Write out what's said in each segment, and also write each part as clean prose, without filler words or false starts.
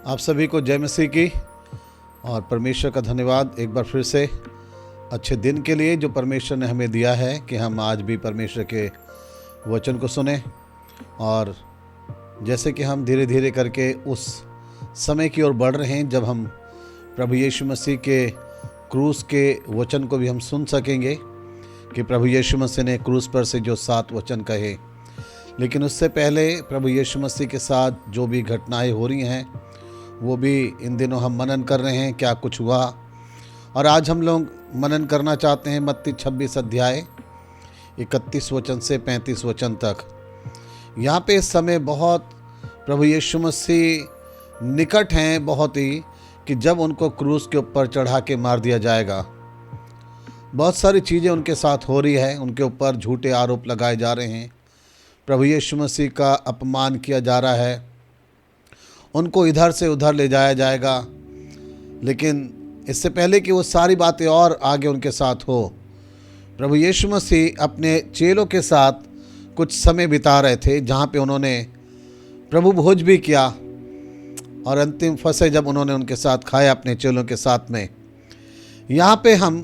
आप सभी को जय मसीह की और परमेश्वर का धन्यवाद एक बार फिर से अच्छे दिन के लिए जो परमेश्वर ने हमें दिया है कि हम आज भी परमेश्वर के वचन को सुने। और जैसे कि हम धीरे धीरे करके उस समय की ओर बढ़ रहे हैं जब हम प्रभु यीशु मसीह के क्रूस के वचन को भी हम सुन सकेंगे कि प्रभु यीशु मसीह ने क्रूस पर से जो 7 वचन कहे। लेकिन उससे पहले प्रभु यीशु मसीह के साथ जो भी घटनाएं हो रही हैं वो भी इन दिनों हम मनन कर रहे हैं क्या कुछ हुआ। और आज हम लोग मनन करना चाहते हैं मत्ती 26 अध्याय 31 वचन से 35 वचन तक। यहाँ पे इस समय बहुत प्रभु यीशु मसीह निकट हैं बहुत ही कि जब उनको क्रूस के ऊपर चढ़ा के मार दिया जाएगा। बहुत सारी चीज़ें उनके साथ हो रही है, उनके ऊपर झूठे आरोप लगाए जा रहे हैं, प्रभु यीशु मसीह का अपमान किया जा रहा है, उनको इधर से उधर ले जाया जाएगा। लेकिन इससे पहले कि वो सारी बातें और आगे उनके साथ हो, प्रभु यीशु मसीह अपने चेलों के साथ कुछ समय बिता रहे थे जहाँ पे उन्होंने प्रभु भोज भी किया और अंतिम फसह जब उन्होंने उनके साथ खाया अपने चेलों के साथ में। यहाँ पे हम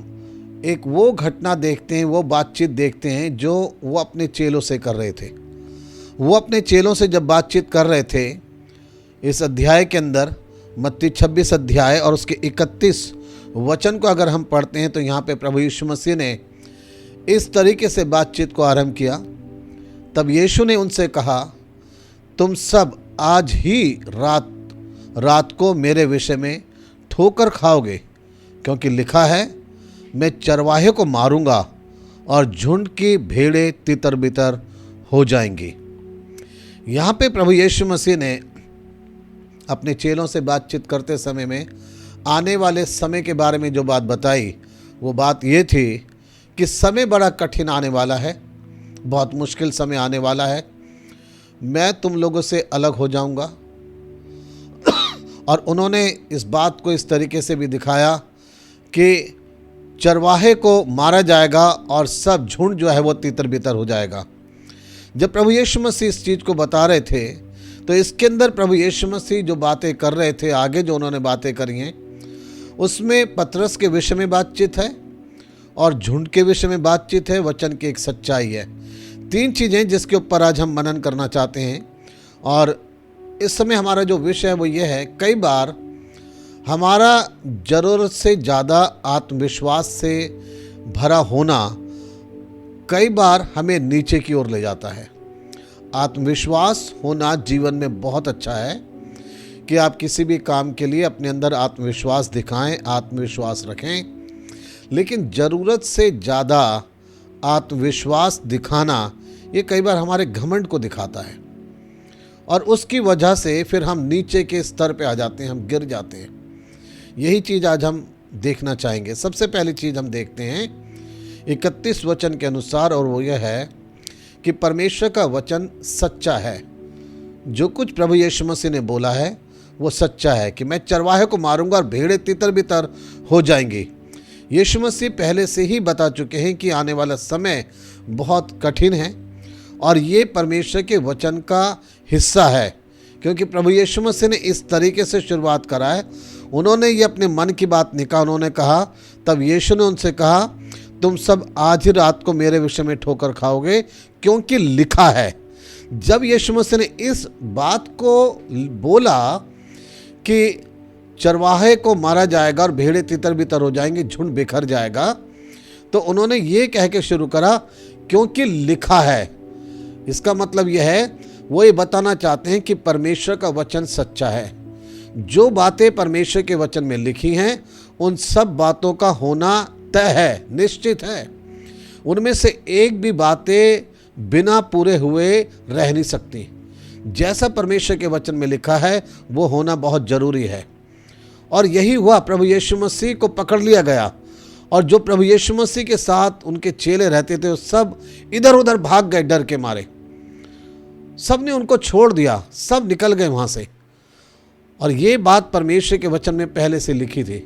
एक वो घटना देखते हैं, वो बातचीत देखते हैं जो वो अपने चेलों से कर रहे थे। वो अपने चेलों से जब बातचीत कर रहे थे इस अध्याय के अंदर, मत्ती 26 अध्याय और उसके 31 वचन को अगर हम पढ़ते हैं तो यहाँ पे प्रभु यीशु मसीह ने इस तरीके से बातचीत को आरंभ किया। तब यीशु ने उनसे कहा, तुम सब आज ही रात को मेरे विषय में ठोकर खाओगे, क्योंकि लिखा है, मैं चरवाहे को मारूंगा और झुंड की भेड़ें तितर बितर हो जाएंगी। यहाँ पे प्रभु यीशु मसीह ने अपने चेलों से बातचीत करते समय में आने वाले समय के बारे में जो बात बताई, वो बात ये थी कि समय बड़ा कठिन आने वाला है, बहुत मुश्किल समय आने वाला है। मैं तुम लोगों से अलग हो जाऊंगा। और उन्होंने इस बात को इस तरीके से भी दिखाया कि चरवाहे को मारा जाएगा और सब झुंड जो है वो तितर बितर हो जाएगा। जब प्रभु यीशु मसीह इस चीज़ को बता रहे थे तो इसके अंदर प्रभु यीशु मसीह जो बातें कर रहे थे, आगे जो उन्होंने बातें करी हैं, उसमें पतरस के विषय में बातचीत है और झुंड के विषय में बातचीत है, वचन की एक सच्चाई है। 3 चीज़ें जिसके ऊपर आज हम मनन करना चाहते हैं। और इस समय हमारा जो विषय है वो ये है, कई बार हमारा ज़रूरत से ज़्यादा आत्मविश्वास से भरा होना कई बार हमें नीचे की ओर ले जाता है। आत्मविश्वास होना जीवन में बहुत अच्छा है कि आप किसी भी काम के लिए अपने अंदर आत्मविश्वास दिखाएं, आत्मविश्वास रखें। लेकिन ज़रूरत से ज़्यादा आत्मविश्वास दिखाना ये कई बार हमारे घमंड को दिखाता है और उसकी वजह से फिर हम नीचे के स्तर पे आ जाते हैं, हम गिर जाते हैं। यही चीज़ आज हम देखना चाहेंगे। सबसे पहली चीज़ हम देखते हैं 31 वचन के अनुसार, और वो यह है कि परमेश्वर का वचन सच्चा है। जो कुछ प्रभु यीशु मसीह ने बोला है वो सच्चा है कि मैं चरवाहे को मारूंगा और भेड़ें तितर बितर हो जाएंगी। यीशु मसीह पहले से ही बता चुके हैं कि आने वाला समय बहुत कठिन है और ये परमेश्वर के वचन का हिस्सा है, क्योंकि प्रभु यीशु मसीह ने इस तरीके से शुरुआत करा है। उन्होंने ये अपने मन की बात नहीं कहा, उन्होंने कहा, तब यीशु ने उनसे कहा, तुम सब आज ही रात को मेरे विषय में ठोकर खाओगे, क्योंकि लिखा है। जब यीशु मसीह ने इस बात को बोला कि चरवाहे को मारा जाएगा और भेड़ें तितर बितर हो जाएंगी, झुंड बिखर जाएगा, तो उन्होंने ये कह के शुरू करा, क्योंकि लिखा है। इसका मतलब यह है, वो ये बताना चाहते हैं कि परमेश्वर का वचन सच्चा है। जो बातें परमेश्वर के वचन में लिखी हैं उन सब बातों का होना तय है, निश्चित है। उनमें से एक भी बातें बिना पूरे हुए रह नहीं सकती। जैसा परमेश्वर के वचन में लिखा है वो होना बहुत ज़रूरी है। और यही हुआ, प्रभु यीशु मसीह को पकड़ लिया गया और जो प्रभु यीशु मसीह के साथ उनके चेले रहते थे वो सब इधर उधर भाग गए डर के मारे। सब ने उनको छोड़ दिया, सब निकल गए वहाँ से। और ये बात परमेश्वर के वचन में पहले से लिखी थी।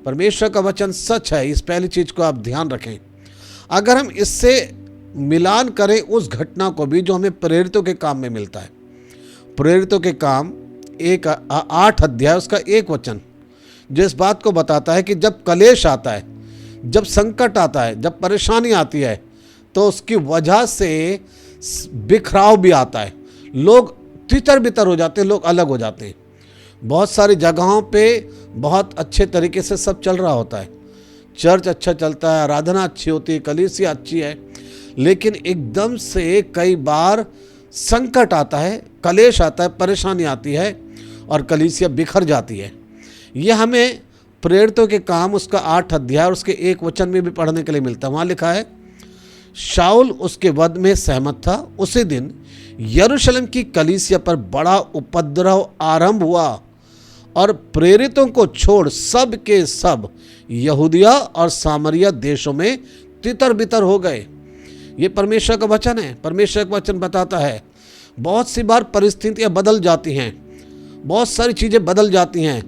परमेश्वर का वचन सच है, इस पहली चीज़ को आप ध्यान रखें। अगर हम इससे मिलान करें उस घटना को भी जो हमें प्रेरितों के काम में मिलता है। प्रेरितों के काम 8 अध्याय उसका 1 वचन जो इस बात को बताता है कि जब कलेश आता है, जब संकट आता है, जब परेशानी आती है, तो उसकी वजह से बिखराव भी आता है। लोग तितर बितर हो जाते हैं, लोग अलग हो जाते हैं। बहुत सारी जगहों पे बहुत अच्छे तरीके से सब चल रहा होता है, चर्च अच्छा चलता है, आराधना अच्छी होती है, कलीसिया अच्छी है, लेकिन एकदम से कई बार संकट आता है, कलेश आता है, परेशानी आती है और कलीसिया बिखर जाती है। यह हमें प्रेरितों के काम उसका 8 अध्याय और उसके 1 वचन में भी पढ़ने के लिए मिलता है। वहाँ लिखा है, शाऊल उसके वध में सहमत था। उसी दिन यरूशलेम की कलीसिया पर बड़ा उपद्रव आरंभ हुआ और प्रेरितों को छोड़ सब के सब यहूदिया और सामरिया देशों में तितर बितर हो गए। ये परमेश्वर का वचन है। परमेश्वर का वचन बताता है बहुत सी बार परिस्थितियां बदल जाती हैं, बहुत सारी चीज़ें बदल जाती हैं,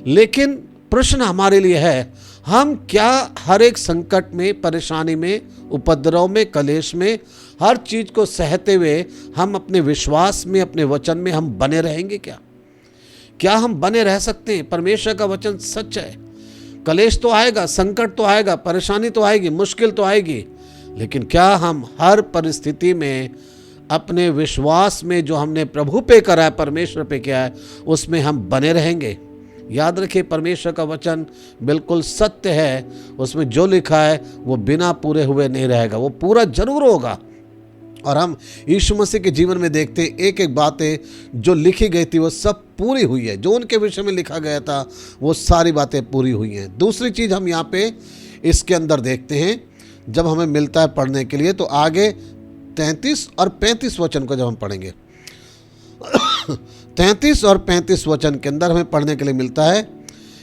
लेकिन प्रश्न हमारे लिए है, हम क्या हर एक संकट में, परेशानी में, उपद्रव में, कलेश में, हर चीज़ को सहते हुए हम अपने विश्वास में, अपने वचन में हम बने रहेंगे? क्या हम बने रह सकते हैं? परमेश्वर का वचन सच है। कलेश तो आएगा, संकट तो आएगा, परेशानी तो आएगी, मुश्किल तो आएगी, लेकिन क्या हम हर परिस्थिति में अपने विश्वास में जो हमने प्रभु पे करा है, परमेश्वर पे किया है, उसमें हम बने रहेंगे? याद रखिए, परमेश्वर का वचन बिल्कुल सत्य है। उसमें जो लिखा है वो बिना पूरे हुए नहीं रहेगा, वो पूरा जरूर होगा। और हम यीशु मसीह के जीवन में देखते हैं, एक एक बातें जो लिखी गई थी वो सब पूरी हुई है। जो उनके विषय में लिखा गया था वो सारी बातें पूरी हुई हैं। दूसरी चीज़ हम यहाँ पे इसके अंदर देखते हैं, जब हमें मिलता है पढ़ने के लिए, तो आगे 33 और 35 वचन को जब हम पढ़ेंगे 33 और 35 वचन के अंदर हमें पढ़ने के लिए मिलता है।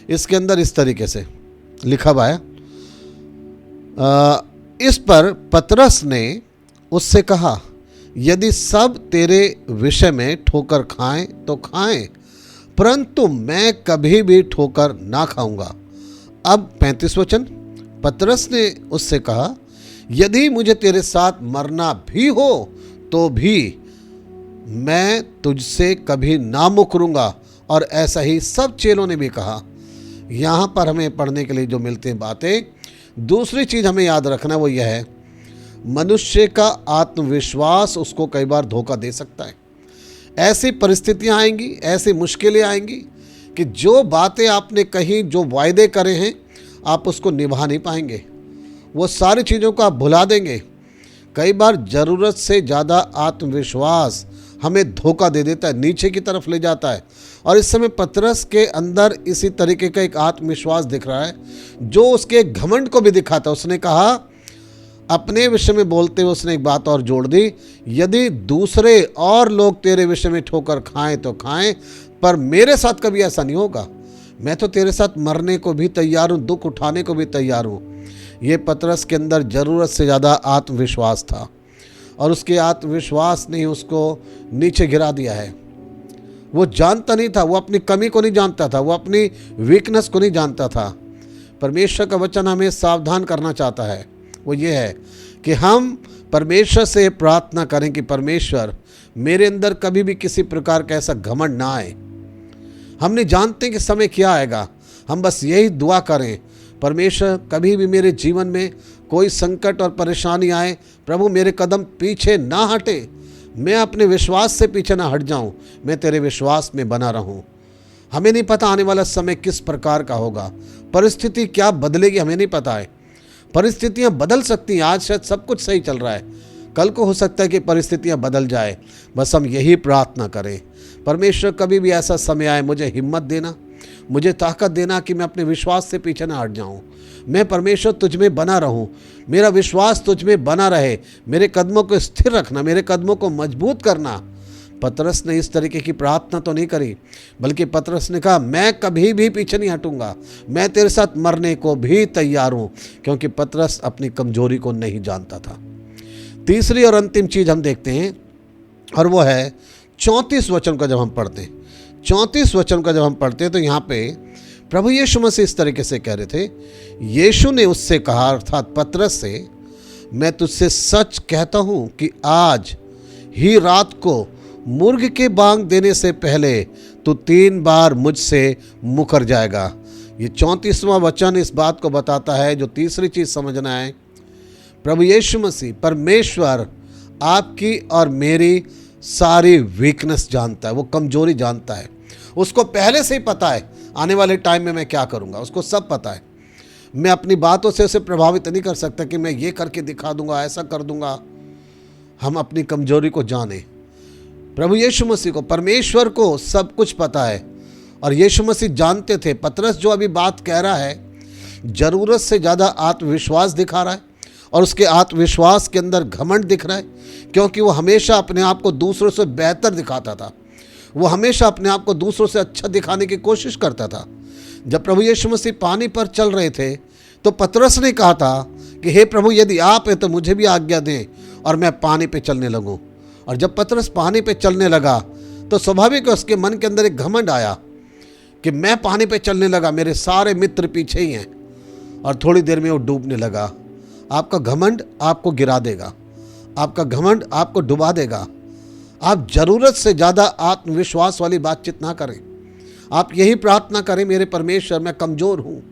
इसके अंदर इस तरीके से लिखा हुआ है, इस पर पतरस ने उससे कहा, यदि सब तेरे विषय में ठोकर खाएं तो खाएं, परंतु मैं कभी भी ठोकर ना खाऊंगा। अब 35 वचन, पतरस ने उससे कहा, यदि मुझे तेरे साथ मरना भी हो तो भी मैं तुझसे कभी ना मुकरूंगा। और ऐसा ही सब चेलों ने भी कहा। यहाँ पर हमें पढ़ने के लिए जो मिलते हैं बातें, दूसरी चीज़ हमें याद रखना वो यह है, मनुष्य का आत्मविश्वास उसको कई बार धोखा दे सकता है। ऐसी परिस्थितियाँ आएंगी, ऐसी मुश्किलें आएंगी कि जो बातें आपने कही, जो वायदे करे हैं, आप उसको निभा नहीं पाएंगे। वो सारी चीज़ों को आप भुला देंगे। कई बार ज़रूरत से ज़्यादा आत्मविश्वास हमें धोखा दे देता है, नीचे की तरफ ले जाता है। और इस समय पतरस के अंदर इसी तरीके का एक आत्मविश्वास दिख रहा है जो उसके घमंड को भी दिखाता है। उसने कहा, अपने विषय में बोलते हुए उसने एक बात और जोड़ दी, यदि दूसरे और लोग तेरे विषय में ठोकर खाएं तो खाएं, पर मेरे साथ कभी ऐसा नहीं होगा। मैं तो तेरे साथ मरने को भी तैयार हूँ, दुख उठाने को भी तैयार हूँ। ये पतरस के अंदर ज़रूरत से ज़्यादा आत्मविश्वास था और उसके आत्मविश्वास ने उसको नीचे गिरा दिया है। वो जानता नहीं था, वो अपनी कमी को नहीं जानता था, वो अपनी वीकनेस को नहीं जानता था। परमेश्वर का वचन हमें सावधान करना चाहता है, वो ये है कि हम परमेश्वर से प्रार्थना करें कि परमेश्वर मेरे अंदर कभी भी किसी प्रकार का ऐसा घमंड ना आए। हम नहीं जानते कि समय क्या आएगा, हम बस यही दुआ करें, परमेश्वर कभी भी मेरे जीवन में कोई संकट और परेशानी आए, प्रभु मेरे कदम पीछे ना हटे, मैं अपने विश्वास से पीछे ना हट जाऊं, मैं तेरे विश्वास में बना रहूं। हमें नहीं पता आने वाला समय किस प्रकार का होगा, परिस्थिति क्या बदलेगी हमें नहीं पता है। परिस्थितियां बदल सकती हैं, आज शायद सब कुछ सही चल रहा है, कल को हो सकता है कि परिस्थितियां बदल जाए। बस हम यही प्रार्थना करें, परमेश्वर कभी भी ऐसा समय आए मुझे हिम्मत देना, मुझे ताकत देना कि मैं अपने विश्वास से पीछे ना हट जाऊं। मैं परमेश्वर तुझ में बना रहूं, मेरा विश्वास तुझ में बना रहे, मेरे कदमों को स्थिर रखना, मेरे कदमों को मजबूत करना। पतरस ने इस तरीके की प्रार्थना तो नहीं करी, बल्कि पतरस ने कहा, मैं कभी भी पीछे नहीं हटूंगा, मैं तेरे साथ मरने को भी तैयार हूं, क्योंकि पतरस अपनी कमजोरी को नहीं जानता था। तीसरी और अंतिम चीज हम देखते हैं और वो है 34 वचन का जब हम पढ़ते हैं, 34 वचन का जब हम पढ़ते हैं तो यहाँ पे प्रभु यीशु मसीह इस तरीके से कह रहे थे, यीशु ने उससे कहा, अर्थात पतरस से, मैं तुझसे सच कहता हूँ कि आज ही रात को मुर्ग के बांग देने से पहले तू 3 बार मुझसे मुकर जाएगा। ये 34वां वचन इस बात को बताता है। जो तीसरी चीज़ समझना है, प्रभु यीशु मसीह परमेश्वर आपकी और मेरी सारी वीकनेस जानता है, वो कमजोरी जानता है। उसको पहले से ही पता है आने वाले टाइम में मैं क्या करूँगा, उसको सब पता है। मैं अपनी बातों से उसे प्रभावित नहीं कर सकता कि मैं ये करके दिखा दूंगा, ऐसा कर दूंगा। हम अपनी कमजोरी को जाने। प्रभु यीशु मसीह को, परमेश्वर को सब कुछ पता है और यीशु मसीह जानते थे। पतरस जो अभी बात कह रहा है, ज़रूरत से ज़्यादा आत्मविश्वास दिखा रहा है और उसके आत्मविश्वास के अंदर घमंड दिख रहा है, क्योंकि वो हमेशा अपने आप को दूसरों से बेहतर दिखाता था। वो हमेशा अपने आप को दूसरों से अच्छा दिखाने की कोशिश करता था। जब प्रभु यीशु मसीह पानी पर चल रहे थे तो पतरस ने कहा था कि हे प्रभु, यदि आप हैं तो मुझे भी आज्ञा दें और मैं पानी पे चलने लगूं। और जब पतरस पानी पे चलने लगा तो स्वाभाविक है उसके मन के अंदर एक घमंड आया कि मैं पानी पे चलने लगा, मेरे सारे मित्र पीछे ही हैं, और थोड़ी देर में वो डूबने लगा। आपका घमंड आपको गिरा देगा, आपका घमंड आपको डुबा देगा। आप ज़रूरत से ज़्यादा आत्मविश्वास वाली बातचीत ना करें। आप यही प्रार्थना करें, मेरे परमेश्वर मैं कमज़ोर हूँ,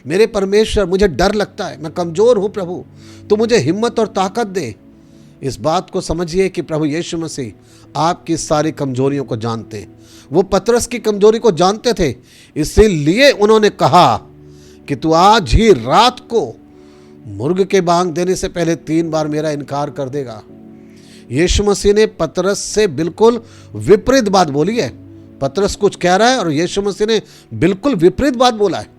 मेरे परमेश्वर मुझे डर लगता है, मैं कमज़ोर हूँ प्रभु, तो मुझे हिम्मत और ताकत दे। इस बात को समझिए कि प्रभु यीशु मसीह आपकी सारी कमजोरियों को जानते हैं। वो पतरस की कमजोरी को जानते थे, इसीलिए उन्होंने कहा कि तू आज ही रात को मुर्ग के बांग देने से पहले 3 बार मेरा इनकार कर देगा। यीशु मसीह ने पतरस से बिल्कुल विपरीत बात बोली है। पतरस कुछ कह रहा है और यीशु मसीह ने बिल्कुल विपरीत बात बोला है।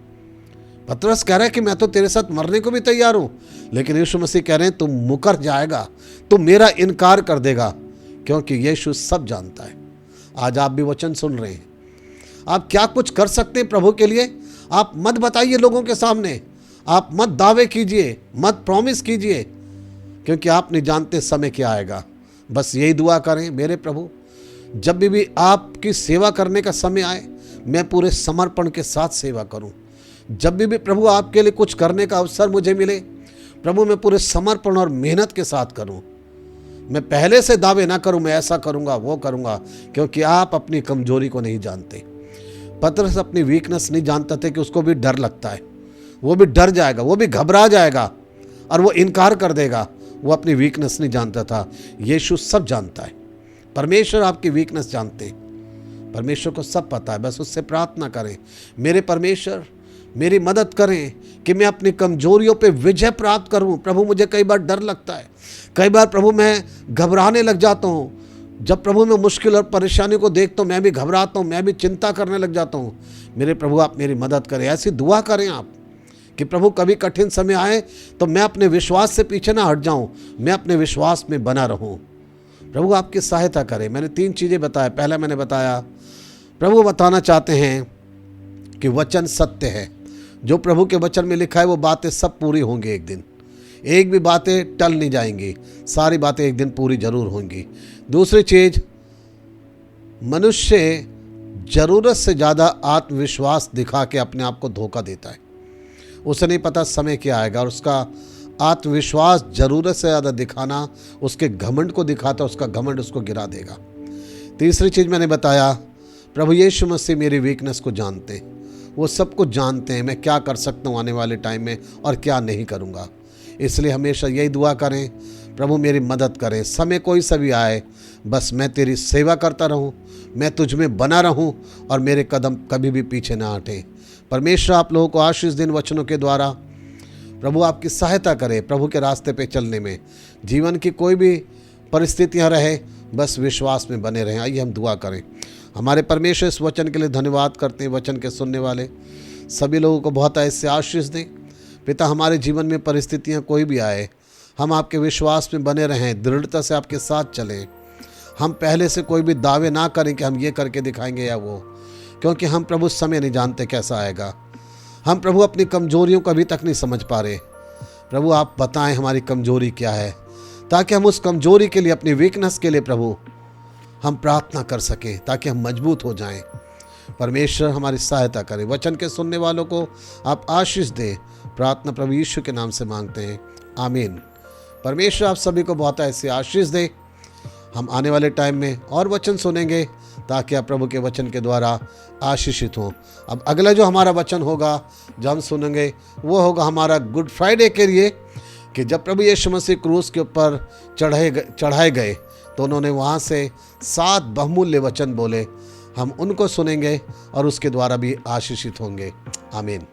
पतरस कह रहा है कि मैं तो तेरे साथ मरने को भी तैयार हूं, लेकिन यीशु मसीह कह रहे हैं तू मुकर जाएगा, तू मेरा इनकार कर देगा, क्योंकि यीशु सब जानता है। आज आप भी वचन सुन रहे हैं, आप क्या कुछ कर सकते हैं प्रभु के लिए। आप मत बताइए लोगों के सामने, आप मत दावे कीजिए, मत प्रॉमिस कीजिए, क्योंकि आप नहीं जानते समय क्या आएगा। बस यही दुआ करें, मेरे प्रभु जब भी आपकी सेवा करने का समय आए, मैं पूरे समर्पण के साथ सेवा करूं। जब भी प्रभु आपके लिए कुछ करने का अवसर मुझे मिले, प्रभु मैं पूरे समर्पण और मेहनत के साथ करूं। मैं पहले से दावे ना करूं मैं ऐसा करूंगा वो करूंगा, क्योंकि आप अपनी कमजोरी को नहीं जानते। पतरस अपनी वीकनेस नहीं जानता था कि उसको भी डर लगता है, वो भी डर जाएगा, वो भी घबरा जाएगा और वो इनकार कर देगा। वो अपनी वीकनेस नहीं जानता था। यीशु सब जानता है। परमेश्वर आपकी वीकनेस जानते हैं, परमेश्वर को सब पता है। बस उससे प्रार्थना करें, मेरे परमेश्वर मेरी मदद करें कि मैं अपनी कमजोरियों पे विजय प्राप्त करूं। प्रभु मुझे कई बार डर लगता है, कई बार प्रभु मैं घबराने लग जाता हूं। जब प्रभु मैं मुश्किल और परेशानी को देखता हूं मैं भी घबराता हूं, मैं भी चिंता करने लग जाता हूं। मेरे प्रभु आप मेरी मदद करें। ऐसी दुआ करें आप कि प्रभु कभी कठिन समय आए तो मैं अपने विश्वास से पीछे ना हट जाऊं, मैं अपने विश्वास में बना रहूं। प्रभु आपकी सहायता करें। मैंने 3 चीज़ें बताया। पहला मैंने बताया, प्रभु बताना चाहते हैं कि वचन सत्य है। जो प्रभु के वचन में लिखा है वो बातें सब पूरी होंगी एक दिन। एक भी बातें टल नहीं जाएंगी, सारी बातें एक दिन पूरी जरूर होंगी। दूसरी चीज़, मनुष्य ज़रूरत से ज़्यादा आत्मविश्वास दिखा के अपने आप को धोखा देता है। उसे नहीं पता समय क्या आएगा और उसका आत्मविश्वास ज़रूरत से ज़्यादा दिखाना उसके घमंड को दिखाता, उसका घमंड उसको गिरा देगा। तीसरी चीज़ मैंने बताया, प्रभु यीशु मसीह मेरी वीकनेस को जानते हैं, वो सब कुछ जानते हैं मैं क्या कर सकता हूँ आने वाले टाइम में और क्या नहीं करूँगा। इसलिए हमेशा यही दुआ करें, प्रभु मेरी मदद करें। समय कोई सा भी आए, बस मैं तेरी सेवा करता रहूं, मैं तुझ में बना रहूं और मेरे कदम कभी भी पीछे ना हटें। परमेश्वर आप लोगों को आशीष दिन वचनों के द्वारा प्रभु आपकी सहायता करे प्रभु के रास्ते पे चलने में। जीवन की कोई भी परिस्थितियां रहे, बस विश्वास में बने रहें। आइए हम दुआ करें। हमारे परमेश्वर इस वचन के लिए धन्यवाद करते हैं। वचन के सुनने वाले सभी लोगों को बहुत ऐसे आशीष दें। पिता, हमारे जीवन में परिस्थितियां कोई भी आए, हम आपके विश्वास में बने रहें, दृढ़ता से आपके साथ चलें। हम पहले से कोई भी दावे ना करें कि हम ये करके दिखाएंगे या वो, क्योंकि हम प्रभु समय नहीं जानते कैसा आएगा। हम प्रभु अपनी कमजोरियों को अभी तक नहीं समझ पा रहे। प्रभु आप बताएं हमारी कमजोरी क्या है, ताकि हम उस कमजोरी के लिए, अपनी वीकनेस के लिए प्रभु हम प्रार्थना कर सकें, ताकि हम मजबूत हो जाएं। परमेश्वर हमारी सहायता करें। वचन के सुनने वालों को आप आशीष दें। प्रार्थना प्रभु यीशु के नाम से मांगते हैं, आमीन। परमेश्वर आप सभी को बहुत ऐसी आशीष दे। हम आने वाले टाइम में और वचन सुनेंगे, ताकि आप प्रभु के वचन के द्वारा आशीषित हों। अब अगला जो हमारा वचन होगा जो हम सुनेंगे वो होगा हमारा गुड फ्राइडे के लिए, कि जब प्रभु यीशु मसीह क्रूस के ऊपर चढ़ाए गए तो उन्होंने वहाँ से 7 बहुमूल्य वचन बोले। हम उनको सुनेंगे और उसके द्वारा भी आशीषित होंगे। आमीन।